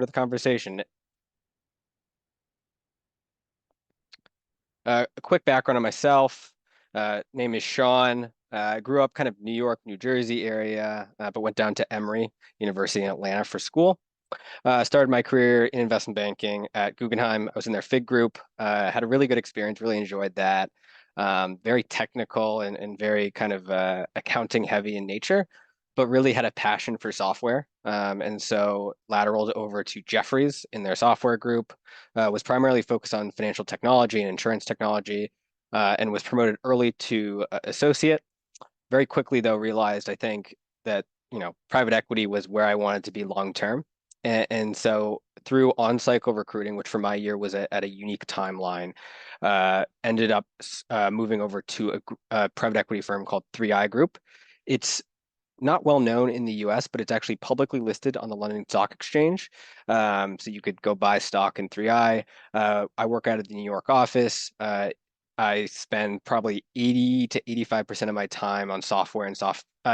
of the conversation. A quick background on myself. Name is Sean. I grew up kind of New York, New Jersey area, but went down to Emory University in Atlanta for school. Started my career in investment banking at Guggenheim. I was in their FIG group. Had a really good experience, really enjoyed that. Very technical and very kind of accounting heavy in nature, but really had a passion for software. And so lateraled over to Jefferies in their software group, was primarily focused on financial technology and insurance technology, and was promoted early to associate. Very quickly, though, realized I think that private equity was where I wanted to be long term. And so through on-cycle recruiting, which for my year was at a unique timeline, ended up moving over to a private equity firm called 3i Group. It's not well known in the US, but it's actually publicly listed on the London Stock Exchange. So you could go buy stock in 3i. I work out of the New York office. I spend probably 80 to 85% of my time on software and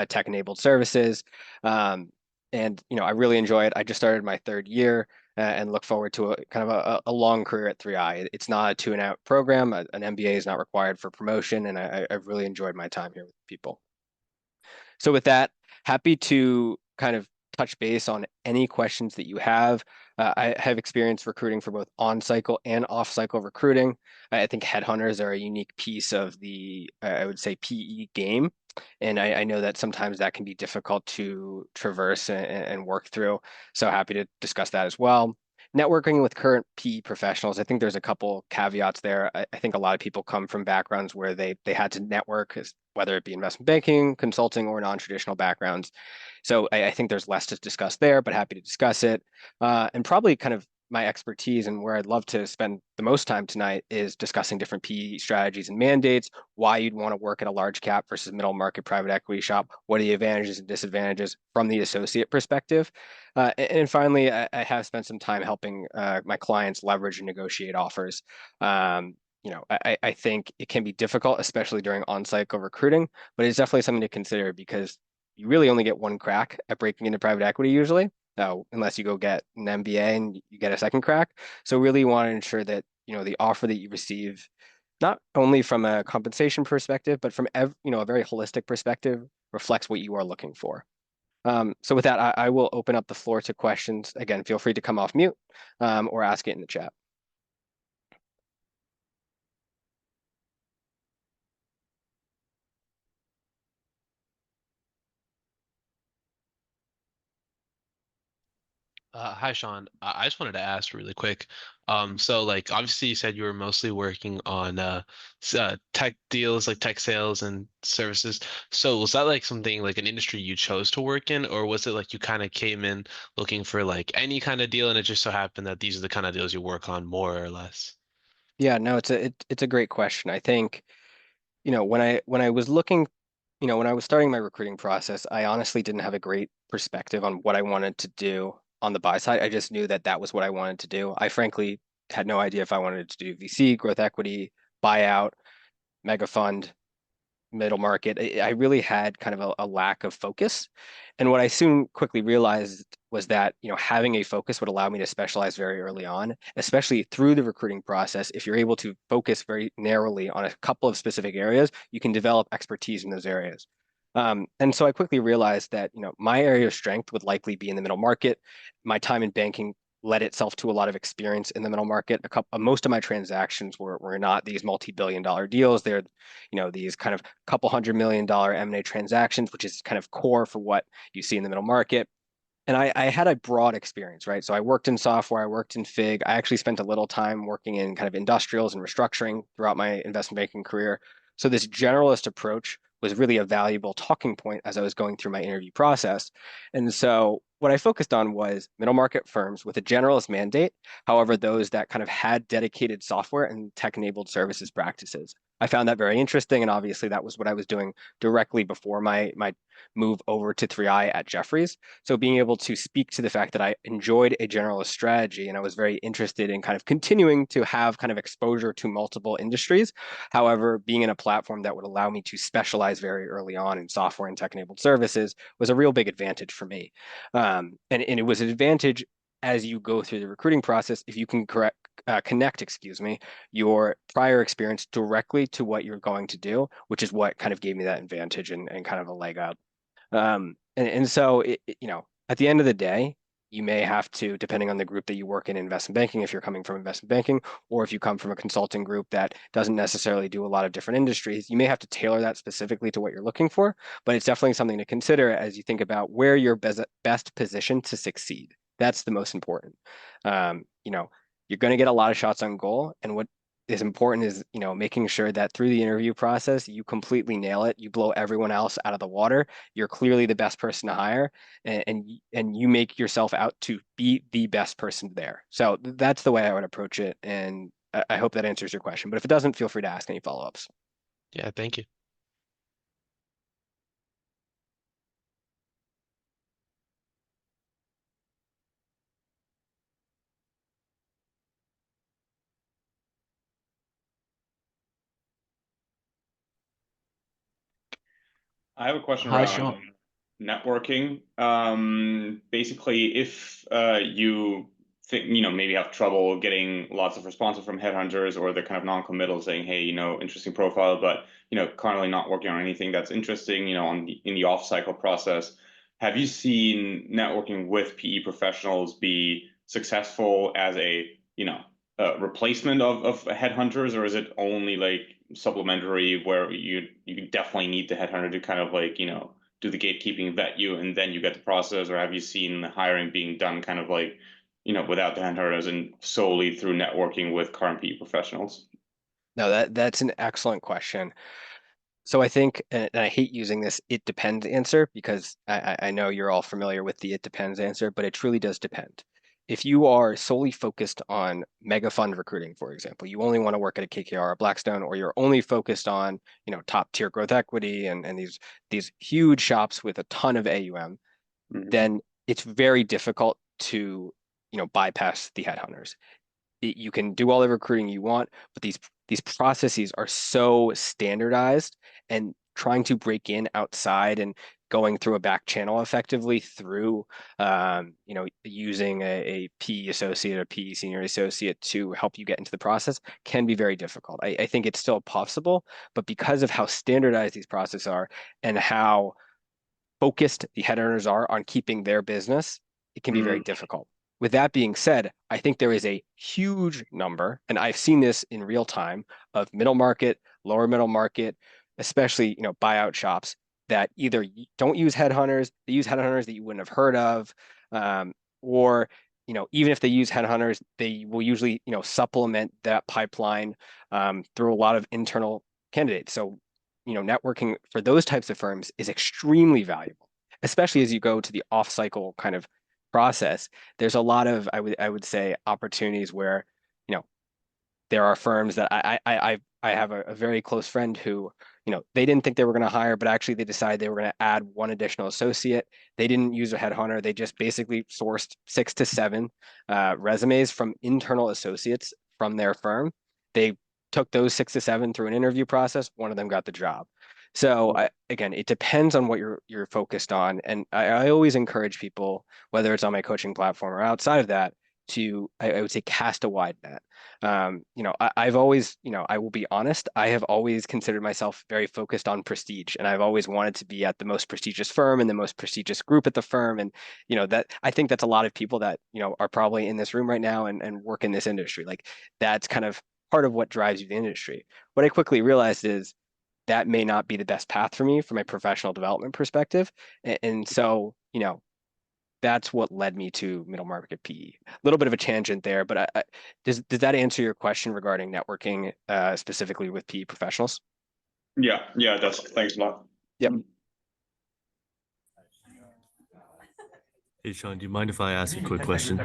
tech-enabled services. Um, and I really enjoy it. I just started my third year and look forward to a kind of a long career at 3i. It's not a two and out program. An MBA is not required for promotion, and I've really enjoyed my time here with people. So with that, happy to kind of touch base on any questions that you have. I have experience recruiting for both on-cycle and off-cycle recruiting. I think headhunters are a unique piece of the, I would say, PE game. And I know that sometimes that can be difficult to traverse and work through. So happy to discuss that as well. Networking with current PE professionals, I think there's a couple caveats there. I think a lot of people come from backgrounds where they had to network, whether it be investment banking, consulting, or non-traditional backgrounds. So I think there's less to discuss there, but happy to discuss it. And probably kind of my expertise and where I'd love to spend the most time tonight is discussing different PE strategies and mandates, why you'd want to work at a large cap versus middle market private equity shop, what are the advantages and disadvantages from the associate perspective. And finally, I have spent some time helping my clients leverage and negotiate offers. I think it can be difficult, especially during on-cycle recruiting, but it's definitely something to consider because you really only get one crack at breaking into private equity usually, unless you go get an MBA and you get a second crack. So really want to ensure that, the offer that you receive, not only from a compensation perspective, but from a very holistic perspective, reflects what you are looking for. So with that, I will open up the floor to questions. Again, feel free to come off mute or ask it in the chat. Hi, Sean. I just wanted to ask really quick. So like obviously you said you were mostly working on tech deals, like tech sales and services. So was that like something like an industry you chose to work in, or was it like you kind of came in looking for like any kind of deal and it just so happened that these are the kind of deals you work on more or less? Yeah, no, it's a great question. I think, when I was looking, when I was starting my recruiting process, I honestly didn't have a great perspective on what I wanted to do on the buy side. I just knew that that was what I wanted to do. I frankly had no idea if I wanted to do VC, growth equity, buyout, mega fund, middle market. I really had kind of a lack of focus. And what I soon quickly realized was that, having a focus would allow me to specialize very early on, especially through the recruiting process. If you're able to focus very narrowly on a couple of specific areas, you can develop expertise in those areas. And so I quickly realized that, my area of strength would likely be in the middle market. My time in banking led itself to a lot of experience in the middle market. Most of my transactions were not these multi-billion-dollar deals. They're, these kind of couple $100 million M&A transactions, which is kind of core for what you see in the middle market. And I had a broad experience, right? So I worked in software, I worked in FIG. I actually spent a little time working in kind of industrials and restructuring throughout my investment banking career. So this generalist approach was really a valuable talking point as I was going through my interview process. And so what I focused on was middle market firms with a generalist mandate, however, those that kind of had dedicated software and tech-enabled services practices. I found that very interesting, and obviously that was what I was doing directly before my move over to 3i at Jefferies. So being able to speak to the fact that I enjoyed a generalist strategy and I was very interested in kind of continuing to have kind of exposure to multiple industries. However, being in a platform that would allow me to specialize very early on in software and tech-enabled services was a real big advantage for me. And it was an advantage as you go through the recruiting process, if you can connect, excuse me, your prior experience directly to what you're going to do, which is what kind of gave me that advantage and kind of a leg up. And so, at the end of the day, you may have to, depending on the group that you work in investment banking, if you're coming from investment banking, or if you come from a consulting group that doesn't necessarily do a lot of different industries, you may have to tailor that specifically to what you're looking for. But it's definitely something to consider as you think about where you're best positioned to succeed. That's the most important. Um, you know, you're going to get a lot of shots on goal, and what is important is, making sure that through the interview process, you completely nail it. You blow everyone else out of the water. You're clearly the best person to hire, and you make yourself out to be the best person there. So that's the way I would approach it, and I hope that answers your question. But if it doesn't, feel free to ask any follow-ups. Yeah, thank you. I have a question Hi, around Sean. networking. Basically, if you think, maybe have trouble getting lots of responses from headhunters, or they're kind of non-committal saying, hey, interesting profile, but, currently not working on anything that's interesting, in the off-cycle process. Have you seen networking with PE professionals be successful as a replacement of headhunters, or is it only like supplementary where you definitely need the headhunter to kind of like, do the gatekeeping, vet you, and then you get the process? Or have you seen the hiring being done kind of like, without the headhunters and solely through networking with current PE professionals? No, that's an excellent question. So I think, and I hate using this "it depends" answer because I know you're all familiar with the "it depends" answer, but it truly does depend. If you are solely focused on mega fund recruiting, for example, you only want to work at a KKR or Blackstone, or you're only focused on, top tier growth equity and these huge shops with a ton of AUM, Mhm. then it's very difficult to, bypass the headhunters. You can do all the recruiting you want, but these processes are so standardized, and trying to break in outside and going through a back channel effectively through using a PE associate or PE senior associate to help you get into the process can be very difficult. I think it's still possible, but because of how standardized these processes are and how focused the head earners are on keeping their business, it can be very Mm. difficult. With that being said, I think there is a huge number, and I've seen this in real time, of middle market, lower middle market, especially, buyout shops that either don't use headhunters, they use headhunters that you wouldn't have heard of, or even if they use headhunters, they will usually, supplement that pipeline through a lot of internal candidates. So networking for those types of firms is extremely valuable, especially as you go to the off-cycle kind of process. There's a lot of, I would say, opportunities where, you know, there are firms that I have a very close friend who, they didn't think they were going to hire, but actually they decided they were going to add one additional associate. They didn't use a headhunter. They just basically sourced 6 to 7 resumes from internal associates from their firm. They took those 6 to 7 through an interview process. One of them got the job. So again, it depends on what you're focused on, and I always encourage people, whether it's on my coaching platform or outside of that, to I would say cast a wide net. I've always, I will be honest, I have always considered myself very focused on prestige, and I've always wanted to be at the most prestigious firm and the most prestigious group at the firm. And, that I think that's a lot of people that, are probably in this room right now and work in this industry. Like that's kind of part of what drives you the industry. What I quickly realized is that may not be the best path for me from a professional development perspective. And so, that's what led me to middle market PE. A little bit of a tangent there, but does that answer your question regarding networking, specifically with PE professionals? Yeah, yeah, that's thanks a lot. Yep, Hey, Sean, do you mind if I ask a quick question?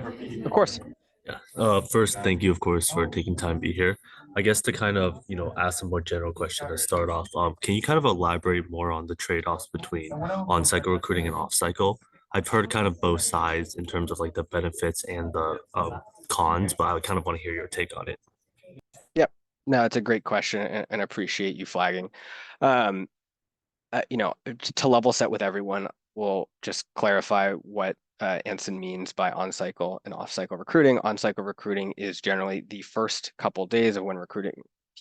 of course. Yeah. First, thank you, of course, for taking time to be here. I guess to kind of, ask a more general question to start off, can you kind of elaborate more on the trade-offs between on-cycle recruiting and off-cycle? I've heard kind of both sides in terms of like the benefits and the cons, but I kind of want to hear your take on it. Yep. No, it's a great question, and appreciate you flagging. Um, to level set with everyone, we'll just clarify what Anson means by on-cycle and off-cycle recruiting. On-cycle recruiting is generally the first couple days of when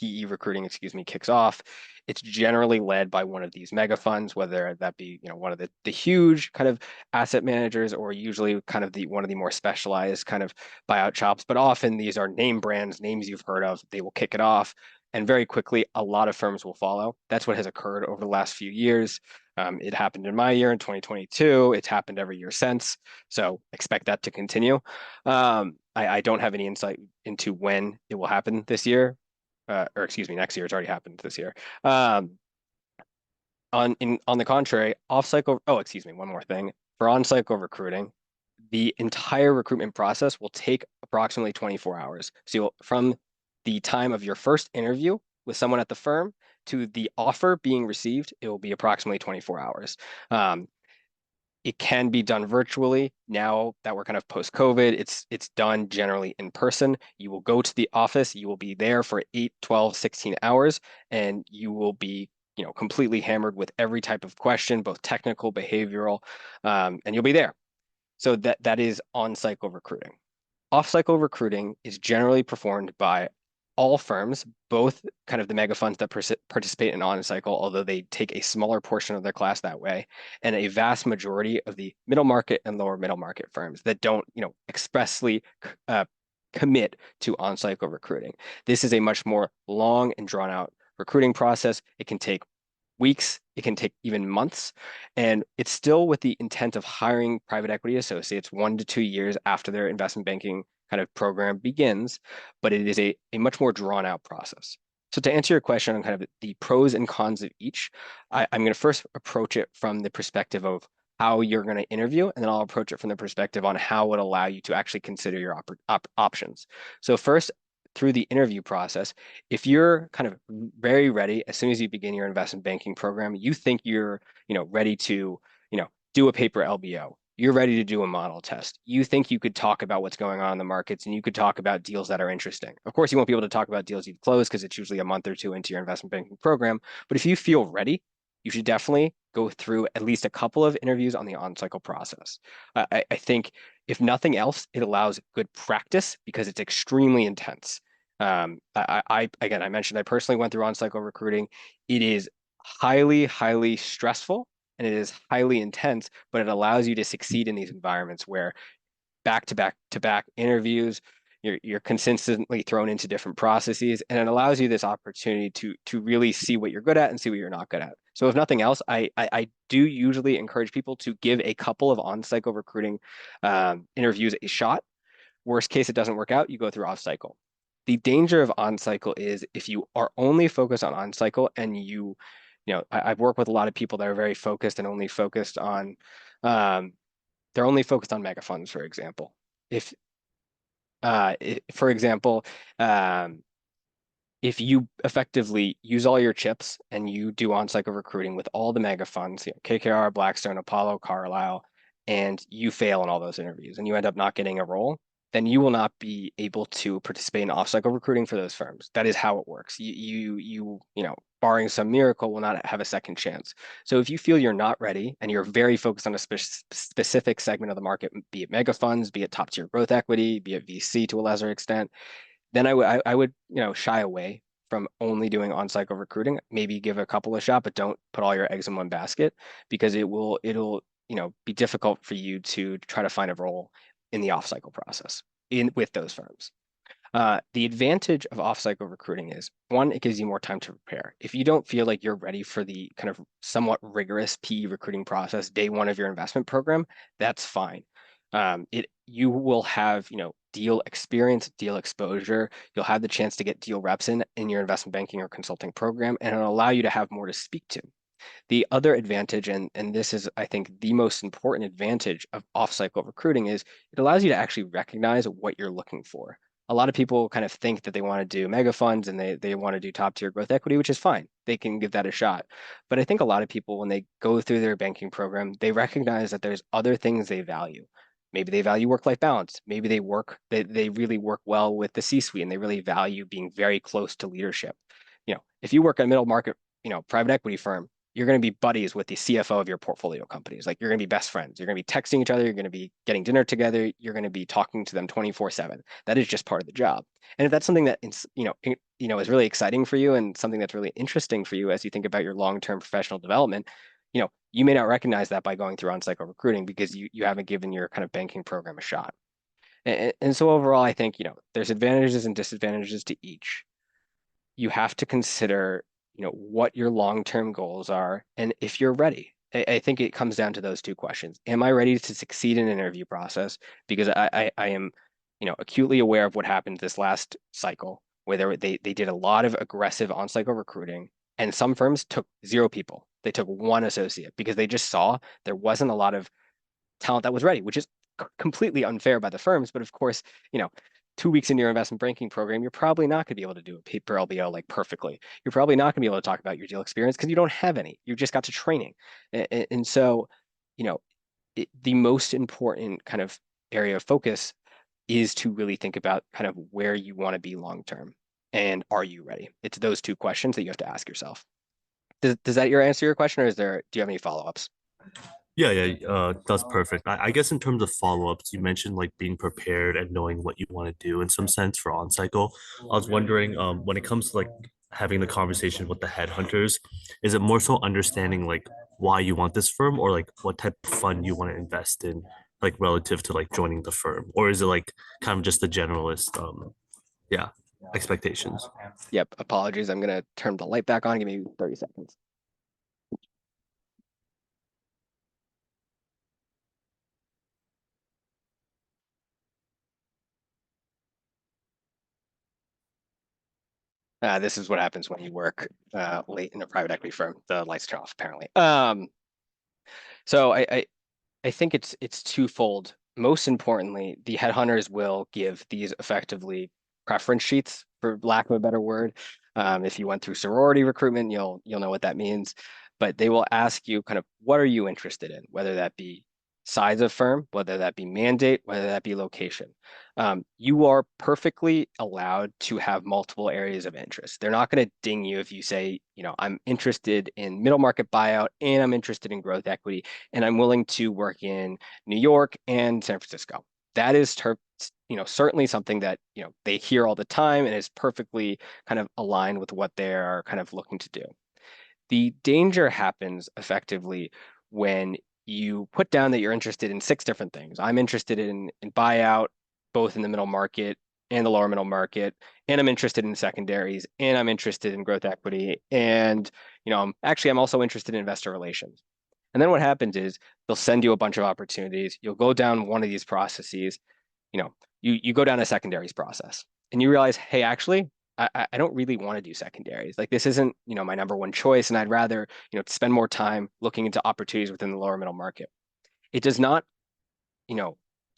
PE recruiting, excuse me, kicks off. It's generally led by one of these mega funds, whether that be, one of the huge kind of asset managers, or usually kind of one of the more specialized kind of buyout shops. But often these are name brands, names you've heard of. They will kick it off, and very quickly, a lot of firms will follow. That's what has occurred over the last few years. It happened in my year in 2022. It's happened every year since. So expect that to continue. I don't have any insight into when it will happen this year, or excuse me, next year. It's already happened this year. On the contrary, off cycle. Oh, excuse me. One more thing for on cycle recruiting, the entire recruitment process will take approximately 24 hours. So from the time of your first interview with someone at the firm to the offer being received, it will be approximately 24 hours. It can be done virtually. Now that we're kind of post-COVID, it's done generally in person. You will go to the office, you will be there for 8, 12, 16 hours, and you will be, completely hammered with every type of question, both technical, behavioral, and you'll be there. So that is on-cycle recruiting. Off-cycle recruiting is generally performed by all firms, both kind of the mega funds that participate in on-cycle, although they take a smaller portion of their class that way, and a vast majority of the middle market and lower middle market firms that don't, expressly commit to on-cycle recruiting. This is a much more long and drawn out recruiting process. It can take weeks, it can take even months, and it's still with the intent of hiring private equity associates 1 to 2 years after their investment banking kind of program begins, but it is a much more drawn out process. So to answer your question on kind of the pros and cons of each, I'm going to first approach it from the perspective of how you're going to interview, and then I'll approach it from the perspective on how it will allow you to actually consider your options. So first, through the interview process, if you're kind of very ready as soon as you begin your investment banking program, you think you're, ready to, do a paper LBO. You're ready to do a model test. You think you could talk about what's going on in the markets, and you could talk about deals that are interesting. Of course, you won't be able to talk about deals you've closed because it's usually a month or two into your investment banking program. But if you feel ready, you should definitely go through at least a couple of interviews on the on-cycle process. I think if nothing else, it allows good practice because it's extremely intense. Again, I mentioned I personally went through on-cycle recruiting. It is highly, highly stressful, and it is highly intense, but it allows you to succeed in these environments where back to back interviews, you're consistently thrown into different processes, and it allows you this opportunity to really see what you're good at and see what you're not good at. So if nothing else, I do usually encourage people to give a couple of on-cycle recruiting interviews a shot. Worst case, it doesn't work out, you go through off-cycle. The danger of on-cycle is if you are only focused on on-cycle and I've worked with a lot of people that are very focused and only focused on, they're only focused on mega funds, for example. For example, if you effectively use all your chips and you do on-cycle recruiting with all the mega funds, KKR, Blackstone, Apollo, Carlyle, and you fail in all those interviews and you end up not getting a role, then you will not be able to participate in off-cycle recruiting for those firms. That is how it works. Barring some miracle, will not have a second chance. So if you feel you're not ready and you're very focused on a specific segment of the market, be it mega funds, be it top tier growth equity, be it VC to a lesser extent, then I would shy away from only doing on-cycle recruiting. Maybe give a couple a shot, but don't put all your eggs in one basket because it'll be difficult for you to try to find a role in the off-cycle process with those firms. The advantage of off-cycle recruiting is, one, it gives you more time to prepare. If you don't feel like you're ready for the kind of somewhat rigorous PE recruiting process day one of your investment program, that's fine. You will have, deal experience, deal exposure. You'll have the chance to get deal reps in your investment banking or consulting program, and it'll allow you to have more to speak to. The other advantage, and this is, I think, the most important advantage of off-cycle recruiting, is it allows you to actually recognize what you're looking for. A lot of people kind of think that they want to do mega funds and they want to do top tier growth equity, which is fine. They can give that a shot. But I think a lot of people, when they go through their banking program, they recognize that there's other things they value. Maybe they value work-life balance. Maybe they really work well with the C-suite and they really value being very close to leadership. If you work at a middle market, private equity firm, you're going to be buddies with the CFO of your portfolio companies. Like you're going to be best friends. You're going to be texting each other. You're going to be getting dinner together. You're going to be talking to them 24/7. That is just part of the job. And if that's something that is really exciting for you and something that's really interesting for you as you think about your long-term professional development, you may not recognize that by going through on-cycle recruiting because you haven't given your kind of banking program a shot. And so overall, I think, there's advantages and disadvantages to each. You have to consider, what your long-term goals are and if you're ready. I think it comes down to those two questions. Am I ready to succeed in an interview process? Because I am, acutely aware of what happened this last cycle, where they did a lot of aggressive on-cycle recruiting, and some firms took 0 people. They took 1 associate because they just saw there wasn't a lot of talent that was ready, which is completely unfair by the firms. But of course, 2 weeks into your investment banking program, you're probably not going to be able to do a paper LBO like perfectly. You're probably not going to be able to talk about your deal experience because you don't have any. You just got to training. And so, the most important kind of area of focus is to really think about kind of where you want to be long term and are you ready? It's those two questions that you have to ask yourself. Does that answer your question, or do you have any follow-ups? Yeah, that's perfect. I guess in terms of follow-ups, you mentioned like being prepared and knowing what you want to do in some sense for on cycle. I was wondering, when it comes to like having the conversation with the headhunters, is it more so understanding like why you want this firm or like what type of fund you want to invest in, like relative to like joining the firm, or is it like kind of just the generalist, yeah, expectations? Yep, apologies. I'm going to turn the light back on. Give me 30 seconds. This is what happens when you work late in a private equity firm. The lights turn off, apparently. So I think it's twofold. Most importantly, the headhunters will give these effectively preference sheets, for lack of a better word. If you went through sorority recruitment, you'll know what that means. But they will ask you kind of what are you interested in, whether that be size of firm, whether that be mandate, whether that be location. You are perfectly allowed to have multiple areas of interest. They're not going to ding you if you say, I'm interested in middle market buyout and I'm interested in growth equity and I'm willing to work in New York and San Francisco. That is certainly something that they hear all the time and is perfectly kind of aligned with what they're kind of looking to do. The danger happens effectively when you put down that you're interested in 6 different things. I'm interested in buyout, both in the middle market and the lower middle market, and I'm interested in secondaries, and I'm interested in growth equity, and I'm also interested in investor relations. And then what happens is they'll send you a bunch of opportunities. You'll go down one of these processes. You go down a secondaries process, and you realize, hey, actually, I don't really want to do secondaries. Like this isn't my number one choice, and I'd rather spend more time looking into opportunities within the lower middle market. It does not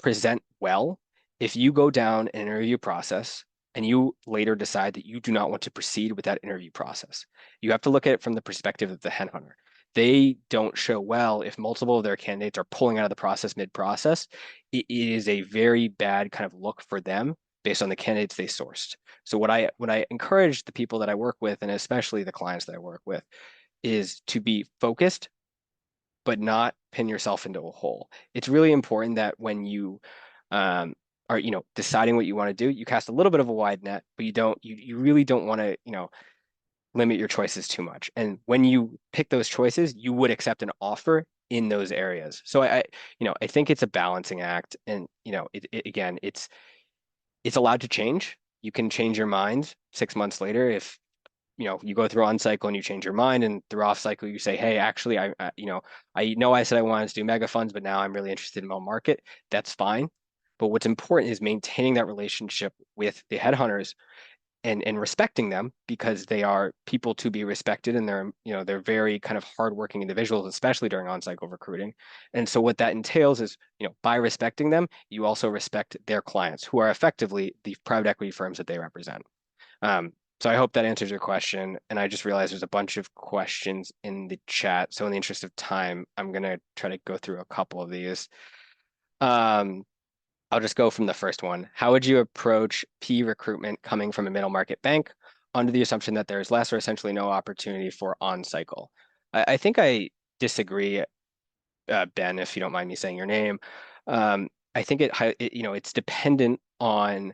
present well if you go down an interview process and you later decide that you do not want to proceed with that interview process. You have to look at it from the perspective of the headhunter. They don't show well if multiple of their candidates are pulling out of the process mid-process. It is a very bad kind of look for them based on the candidates they sourced. So what I encourage the people that I work with, and especially the clients that I work with, is to be focused, but not pin yourself into a hole. It's really important that when you are deciding what you want to do, you cast a little bit of a wide net, but you really don't want to limit your choices too much. And when you pick those choices, you would accept an offer in those areas. So I think it's a balancing act, and again, it's allowed to change. You can change your mind 6 months later if you go through on cycle and you change your mind, and through off cycle you say, hey, actually, I said I wanted to do mega funds, but now I'm really interested in middle market. That's fine. But what's important is maintaining that relationship with the headhunters and respecting them, because they are people to be respected, and they're very kind of hardworking individuals, especially during on-cycle recruiting. And so what that entails is, by respecting them, you also respect their clients, who are effectively the private equity firms that they represent. So I hope that answers your question. And I just realized there's a bunch of questions in the chat. So in the interest of time, I'm gonna try to go through a couple of these. I'll just go from the first one. How would you approach P recruitment coming from a middle market bank under the assumption that there's less or essentially no opportunity for on cycle? I think I disagree, Ben, if you don't mind me saying your name. I think it's dependent on,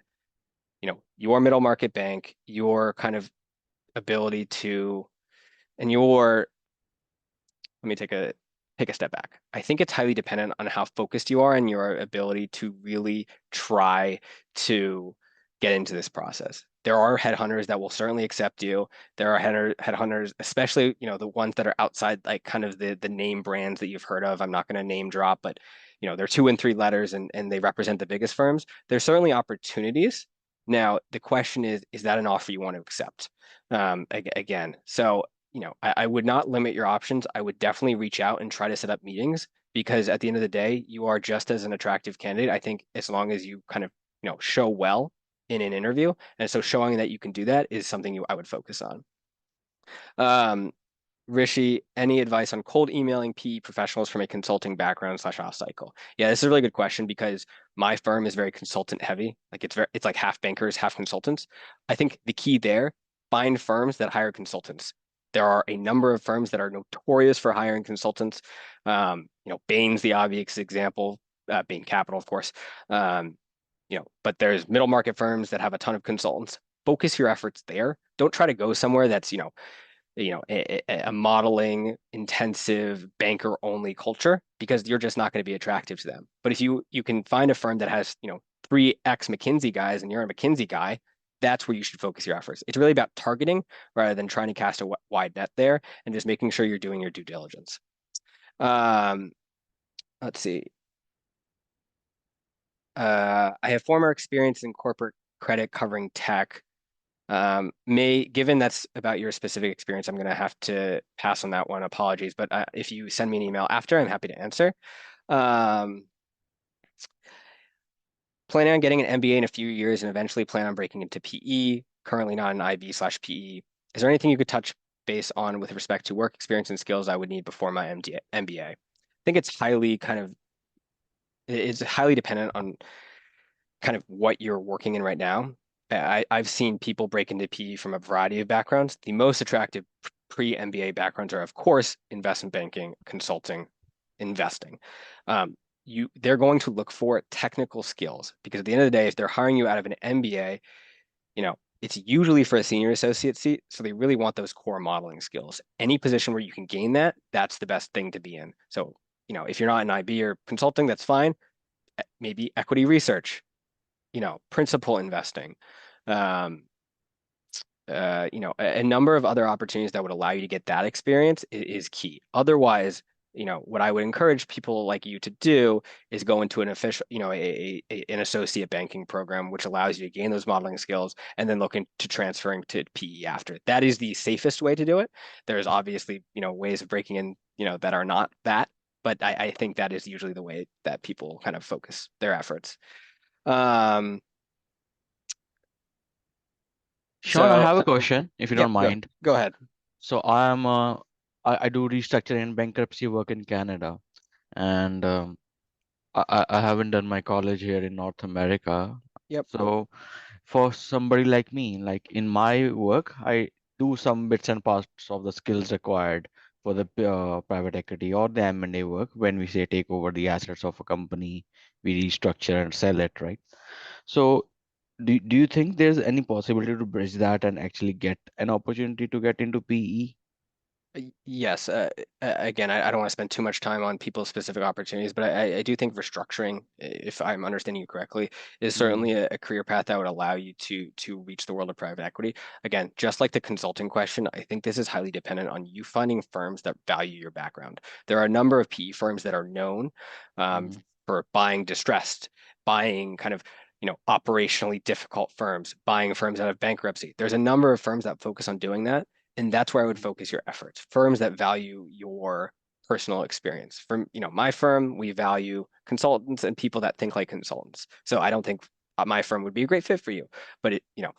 your middle market bank, your kind of ability to, and your let me take a step back. I think it's highly dependent on how focused you are and your ability to really try to get into this process. There are headhunters that will certainly accept you. There are headhunters, especially, the ones that are outside, like kind of the name brands that you've heard of. I'm not going to name drop, but they're 2 and 3 letters and they represent the biggest firms. There's certainly opportunities. Now, the question is that an offer you want to accept? Again, so I would not limit your options. I would definitely reach out and try to set up meetings because at the end of the day, you are just as an attractive candidate. I think as long as you kind of, show well in an interview. And so showing that you can do that is something I would focus on. Um, Rishi, any advice on cold emailing PE professionals from a consulting background / off cycle? Yeah, this is a really good question because my firm is very consultant heavy. Like it's like half bankers, half consultants. I think the key there, find firms that hire consultants. There are a number of firms that are notorious for hiring consultants. Bain's the obvious example, Bain Capital, of course. But there's middle market firms that have a ton of consultants. Focus your efforts there. Don't try to go somewhere that's, a modeling intensive banker only culture because you're just not going to be attractive to them. But if you can find a firm that has, 3x McKinsey guys and you're a McKinsey guy, that's where you should focus your efforts. It's really about targeting rather than trying to cast a wide net there and just making sure you're doing your due diligence. Um, let's see. I have former experience in corporate credit covering tech. Given that's about your specific experience, I'm going to have to pass on that one. Apologies, but if you send me an email after, I'm happy to answer. Um, Planning on getting an MBA in a few years and eventually plan on breaking into PE. Currently not an IB/PE. Is there anything you could touch base on with respect to work experience and skills I would need before my MBA? I think it's highly dependent on kind of what you're working in right now. I've seen people break into PE from a variety of backgrounds. The most attractive pre-MBA backgrounds are, of course, investment banking, consulting, investing. They're going to look for technical skills because at the end of the day, if they're hiring you out of an MBA, it's usually for a senior associate seat. So they really want those core modeling skills. Any position where you can gain that, that's the best thing to be in. So, if you're not in IB or consulting, that's fine. Maybe equity research, principal investing, um, a number of other opportunities that would allow you to get that experience is key. Otherwise, what I would encourage people like you to do is go into an official, an associate banking program, which allows you to gain those modeling skills and then look into transferring to PE after. That is the safest way to do it. There's obviously, ways of breaking in, that are not that, but I think that is usually the way that people kind of focus their efforts. Um, Sean, I so have a question, if you yep, don't go mind. go ahead. So I do restructuring and bankruptcy work in Canada, and I haven't done my college here in North America. Yep. So for somebody like me, like in my work, I do some bits and parts of the skills required for the private equity or the M&A work when we say take over the assets of a company, we restructure and sell it, right? So do you think there's any possibility to bridge that and actually get an opportunity to get into PE? Yes. Again, I don't want to spend too much time on people's specific opportunities, but I do think restructuring, if I'm understanding you correctly, is Mm, certainly a career path that would allow you to reach the world of private equity. Again, just like the consulting question, I think this is highly dependent on you finding firms that value your background. There are a number of PE firms that are known mm, for buying distressed, buying kind of operationally difficult firms, buying firms out of bankruptcy. There's a number of firms that focus on doing that. And that's where I would focus your efforts. Firms that value your personal experience. From, my firm, we value consultants and people that think like consultants. So I don't think my firm would be a great fit for you. But mm.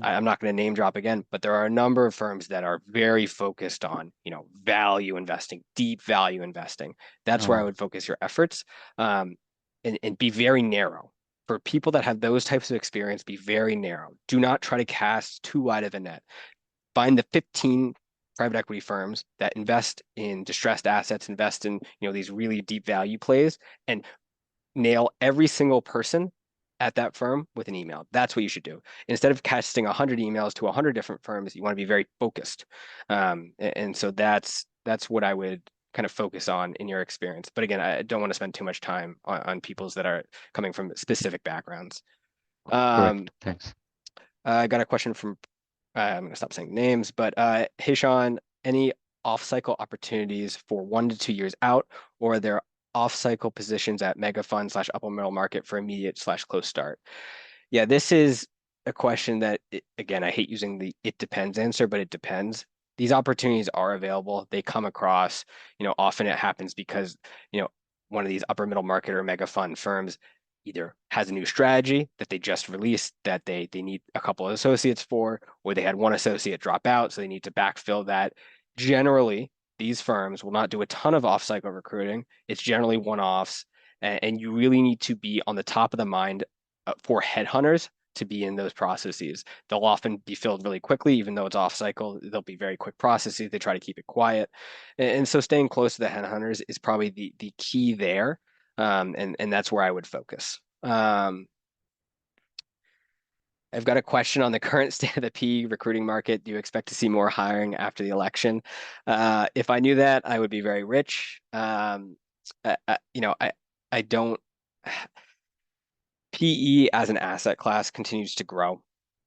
I'm not going to name drop again, but there are a number of firms that are very focused on, value investing, deep value investing. That's where I Oh, would focus your efforts, and be very narrow. For people that have those types of experience, be very narrow. Do not try to cast too wide of a net. Find the 15 private equity firms that invest in distressed assets, invest in, these really deep value plays, and nail every single person at that firm with an email. That's what you should do. Instead of casting 100 emails to 100 different firms, you want to be very focused. And so that's what I would kind of focus on in your experience. But again, I don't want to spend too much time on people's that are coming from specific backgrounds. Correct. Thanks. I got a question from, I'm going to stop saying names, but hey, Sean, any off-cycle opportunities for 1 to 2 years out, or are there off-cycle positions at mega fund / upper middle market for immediate / close start? Yeah, this is a question that, again, I hate using the it depends answer, but it depends. These opportunities are available. They come across, often it happens because, one of these upper middle market or mega fund firms either has a new strategy that they just released that they need a couple of associates for, or they had one associate drop out, so they need to backfill that. Generally, these firms will not do a ton of off-cycle recruiting. It's generally one-offs, and you really need to be on the top of the mind for headhunters to be in those processes. They'll often be filled really quickly, even though it's off cycle. They'll be very quick processes. They try to keep it quiet. And so staying close to the headhunters is probably the key there. And that's where I would focus. I've got a question on the current state of the PE recruiting market. Do you expect to see more hiring after the election? If I knew that, I would be very rich. I don't. PE as an asset class continues to grow.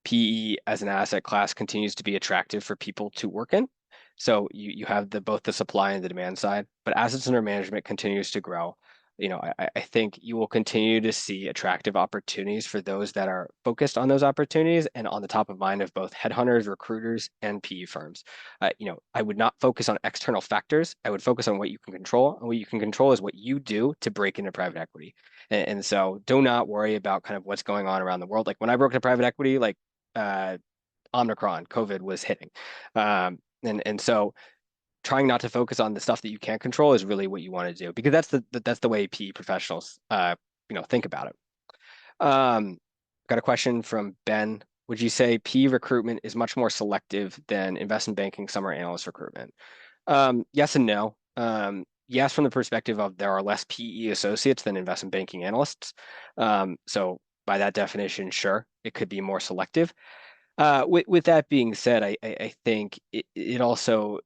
PE as an asset class continues to be attractive for people to work in. So you have both the supply and the demand side, but assets under management continues to grow. I think you will continue to see attractive opportunities for those that are focused on those opportunities and on the top of mind of both headhunters, recruiters, and PE firms. I would not focus on external factors. I would focus on what you can control. And what you can control is what you do to break into private equity. And so do not worry about kind of what's going on around the world. Like when I broke into private equity, like Omicron, COVID was hitting. And so trying not to focus on the stuff that you can't control is really what you want to do, because that's the way PE professionals think about it. Got a question from Ben. Would you say PE recruitment is much more selective than investment banking summer analyst recruitment? Yes and no. Yes, from the perspective of there are less PE associates than investment banking analysts. So by that definition, sure, it could be more selective. With that being said, I think it also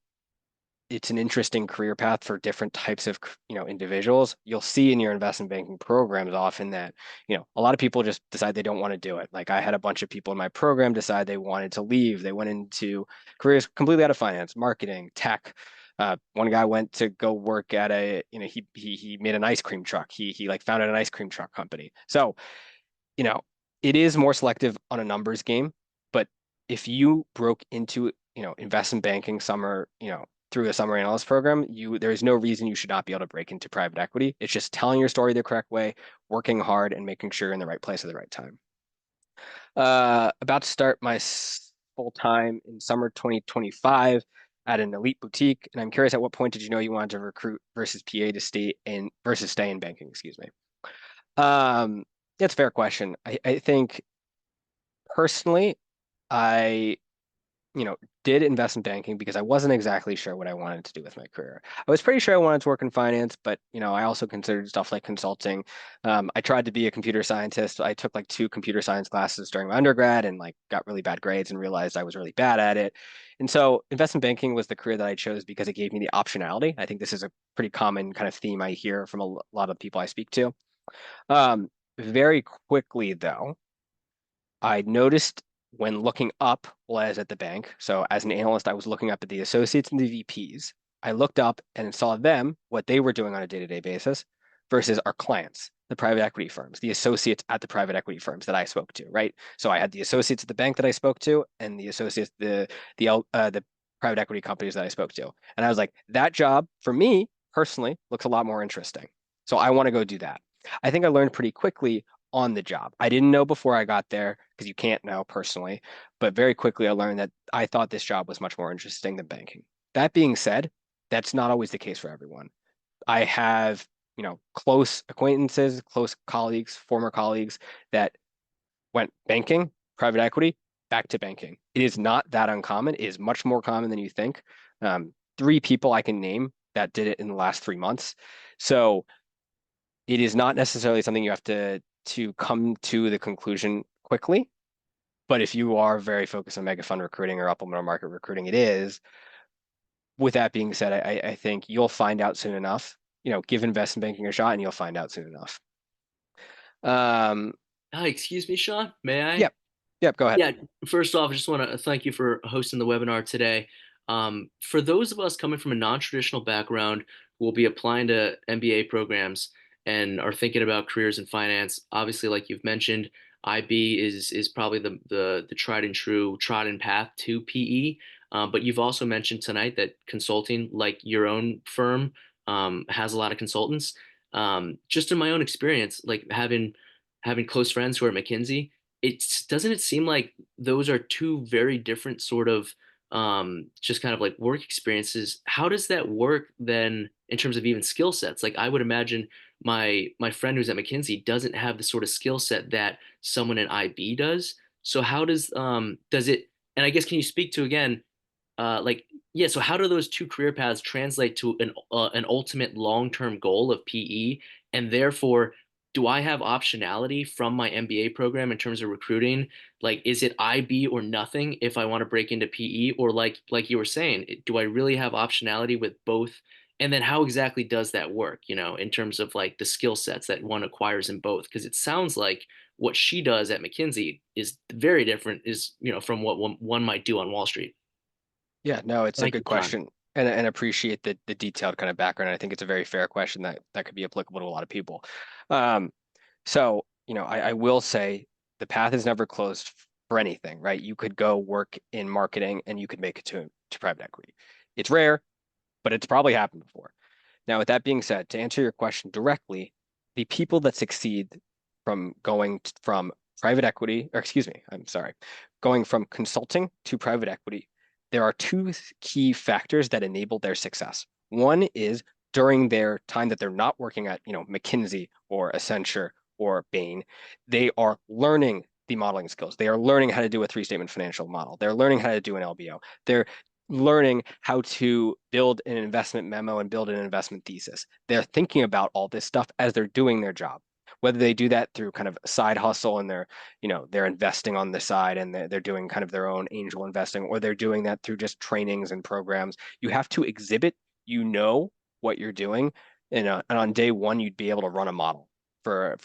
it's an interesting career path for different types of individuals. You'll see in your investment banking programs often that a lot of people just decide they don't want to do it. Like I had a bunch of people in my program decide they wanted to leave. They went into careers completely out of finance, marketing, tech. One guy went to go work at he made an ice cream truck. He like founded an ice cream truck company. So it is more selective on a numbers game. But if you broke into investment banking summer through a summer analyst program, there's no reason you should not be able to break into private equity. It's just telling your story the correct way, working hard, and making sure you're in the right place at the right time. About to start my full time in summer 2025 at an elite boutique, and I'm curious, at what point did you know you wanted to recruit versus PA to stay in banking? Excuse me. That's a fair question. I think personally, I did investment banking because I wasn't exactly sure what I wanted to do with my career. I was pretty sure I wanted to work in finance, but I also considered stuff like consulting. I tried to be a computer scientist. I took like 2 computer science classes during my undergrad and like got really bad grades and realized I was really bad at it. And so investment banking was the career that I chose because it gave me the optionality. I think this is a pretty common kind of theme I hear from a lot of people I speak to. Very quickly though, I noticed when looking up while I was at the bank, so as an analyst, I was looking up at the associates and the VPs. I looked up and saw them, what they were doing on a day-to-day basis, versus our clients, the private equity firms, the associates at the private equity firms that I spoke to, right? So I had the associates at the bank that I spoke to, and the associates, the private equity companies that I spoke to, and I was like, that job for me personally looks a lot more interesting. So I want to go do that. I think I learned pretty quickly on the job. I didn't know before I got there because you can't know personally, but very quickly I learned that I thought this job was much more interesting than banking. That being said, that's not always the case for everyone. I have, close acquaintances, close colleagues, former colleagues that went banking, private equity, back to banking. It is not that uncommon. It is much more common than you think. 3 people I can name that did it in the last 3 months. So it is not necessarily something you have to come to the conclusion quickly. But if you are very focused on mega fund recruiting or upper middle market recruiting, it is. With that being said, I think you'll find out soon enough. Give investment banking a shot and you'll find out soon enough. Hi, excuse me, Sean. May I? Yep. Yep, go ahead. Yeah, first off, I just want to thank you for hosting the webinar today. For those of us coming from a non-traditional background who will be applying to MBA programs and are thinking about careers in finance, obviously, like you've mentioned, IB is probably the tried and true trodden path to PE. But you've also mentioned tonight that consulting, like your own firm, has a lot of consultants. Just in my own experience, like having close friends who are at McKinsey, doesn't it seem like those are two very different sort of just kind of like work experiences. How does that work then in terms of even skill sets? Like I would imagine my friend who's at McKinsey doesn't have the sort of skill set that someone in IB does. So how does it, and I guess can you speak to again, like, yeah, so how do those two career paths translate to an ultimate long-term goal of PE? And therefore, do I have optionality from my MBA program in terms of recruiting? Like, is it IB or nothing if I want to break into PE? Or like you were saying, do I really have optionality with both? And then how exactly does that work, in terms of like the skill sets that one acquires in both? Because it sounds like what she does at McKinsey is very different, from what one might do on Wall Street. Yeah, no, it's a Thank you, good John. question and appreciate the detailed kind of background. I think it's a very fair question that could be applicable to a lot of people. Um, so, I will say the path is never closed for anything, right? You could go work in marketing and you could make it to private equity. It's rare, but it's probably happened before. Now, with that being said, to answer your question directly, the people that succeed from from private equity, or excuse me, I'm sorry, going from consulting to private equity, there are 2 key factors that enable their success. One is during their time that they're not working at, McKinsey or Accenture or Bain, they are learning the modeling skills. They are learning how to do a 3-statement financial model. They're learning how to do an LBO. They're learning how to build an investment memo and build an investment thesis. They're thinking about all this stuff as they're doing their job. Whether they do that through kind of a side hustle and they're investing on the side and they're doing kind of their own angel investing, or they're doing that through just trainings and programs, you have to exhibit, what you're doing. And on day one, you'd be able to run a model for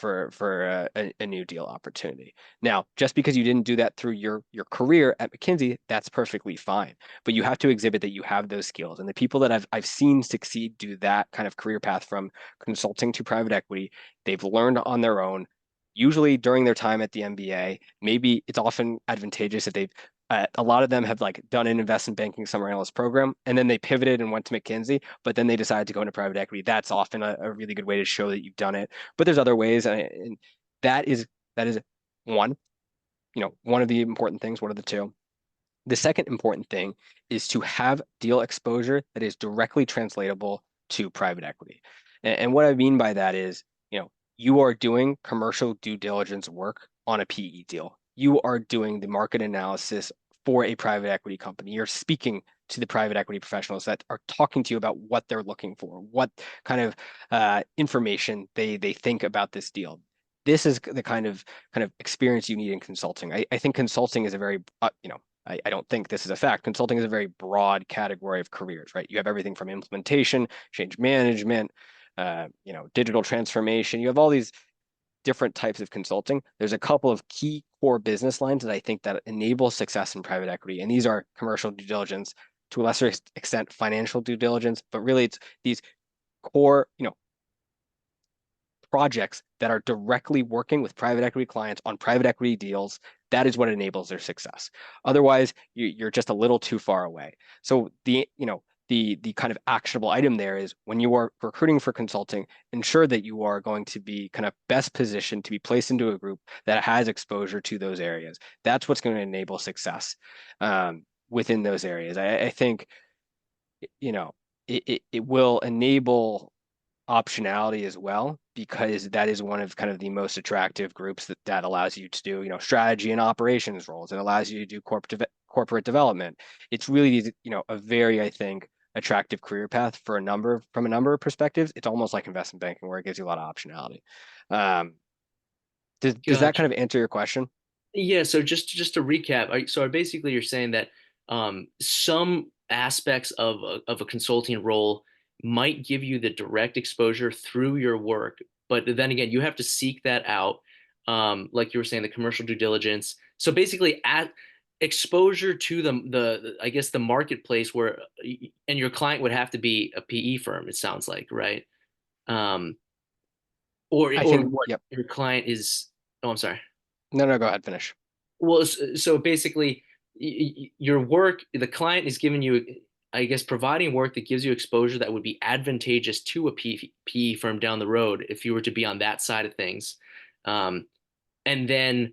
a new deal opportunity. Now, just because you didn't do that through your career at McKinsey, that's perfectly fine. But you have to exhibit that you have those skills. And the people that I've seen succeed do that kind of career path from consulting to private equity, they've learned on their own, usually during their time at the MBA. Maybe it's often advantageous if they've a lot of them have like done an investment banking summer analyst program and then they pivoted and went to McKinsey, but then they decided to go into private equity. That's often a really good way to show that you've done it. But there's other ways, and that is one of the important things. One of the two. The second important thing is to have deal exposure that is directly translatable to private equity. And what I mean by that is, you are doing commercial due diligence work on a PE deal. You are doing the market analysis for a private equity company. You're speaking to the private equity professionals that are talking to you about what they're looking for, what kind of information they think about this deal. This is the kind of experience you need in consulting. I think consulting is a very I don't think this is a fact. Consulting is a very broad category of careers, right? You have everything from implementation, change management, digital transformation. You have all these different types of consulting. There's a couple of key core business lines that I think that enable success in private equity, and these are commercial due diligence, to a lesser extent, financial due diligence, but really it's these core, projects that are directly working with private equity clients on private equity deals. That is what enables their success. Otherwise, you're just a little too far away. So the kind of actionable item there is when you are recruiting for consulting, ensure that you are going to be kind of best positioned to be placed into a group that has exposure to those areas. That's what's going to enable success within those areas. I think it will enable optionality as well, because that is one of kind of the most attractive groups that allows you to do, strategy and operations roles. It allows you to do corporate development. It's really, a very, I think, attractive career path from a number of perspectives. It's almost like investment banking where it gives you a lot of optionality. Does that Gotcha. kind of answer your question? Yeah, so just to recap, so basically you're saying that some aspects of a consulting role might give you the direct exposure through your work, but then again, you have to seek that out. Like you were saying, the commercial due diligence. So basically, at exposure to the I guess the marketplace where, and your client would have to be a PE firm. It sounds like, right? Um, I or think, what yep. your client is. Oh, I'm sorry. No, go ahead, finish. Well, so basically, your work, the client is giving you, I guess, providing work that gives you exposure that would be advantageous to a PE firm down the road if you were to be on that side of things. Um, and then,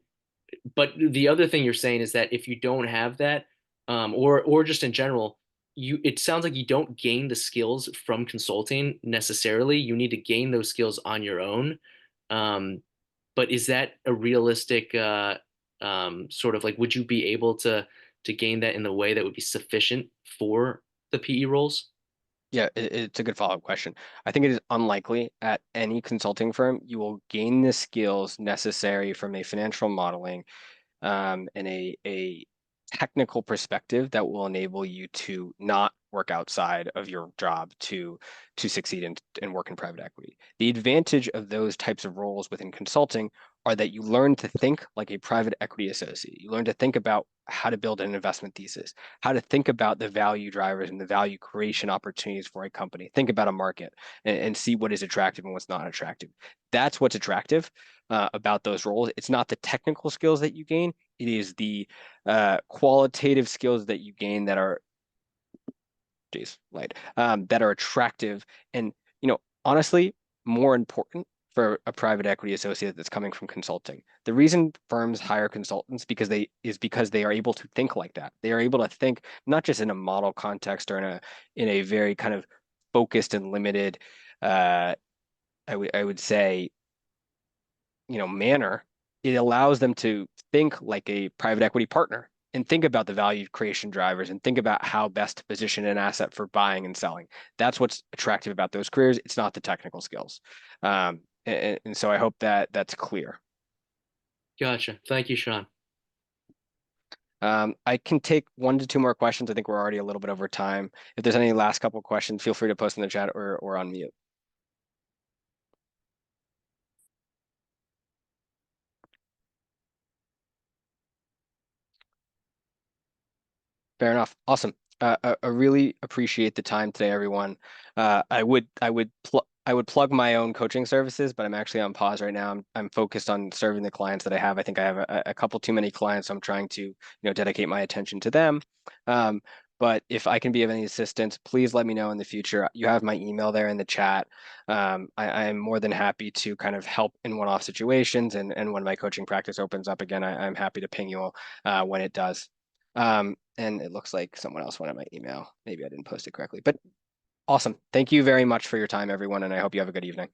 but the other thing you're saying is that if you don't have that, or just in general, it sounds like you don't gain the skills from consulting necessarily. You need to gain those skills on your own. Um, but is that a realistic sort of like, would you be able to gain that in the way that would be sufficient for the PE roles? Yeah, it's a good follow-up question. I think it is unlikely at any consulting firm you will gain the skills necessary from a financial modeling and a technical perspective that will enable you to not work outside of your job to succeed and work in private equity. The advantage of those types of roles within consulting are that you learn to think like a private equity associate. You learn to think about how to build an investment thesis, how to think about the value drivers and the value creation opportunities for a company. Think about a market and see what is attractive and what's not attractive. That's what's attractive about those roles. It's not the technical skills that you gain. It is the qualitative skills that you gain that are, that are attractive and, honestly, more important for a private equity associate that's coming from consulting. The reason firms hire consultants because they are able to think like that. They are able to think not just in a model context or in a very kind of focused and limited, I would say, manner. It allows them to think like a private equity partner and think about the value creation drivers and think about how best to position an asset for buying and selling. That's what's attractive about those careers. It's not the technical skills. And so I hope that that's clear. Gotcha. Thank you, Sean. I can take 1 to 2 more questions. I think we're already a little bit over time. If there's any last couple questions, feel free to post in the chat or on mute. Fair enough. Awesome. I really appreciate the time today, everyone. I would plug my own coaching services, but I'm actually on pause right now. I'm focused on serving the clients that I have. I think I have a couple too many clients, so I'm trying to dedicate my attention to them. But if I can be of any assistance, please let me know in the future. You have my email there in the chat. I am more than happy to kind of help in one-off situations, and when my coaching practice opens up again, I'm happy to ping you when it does. And it looks like someone else wanted my email. Maybe I didn't post it correctly, but awesome. Thank you very much for your time, everyone, and I hope you have a good evening.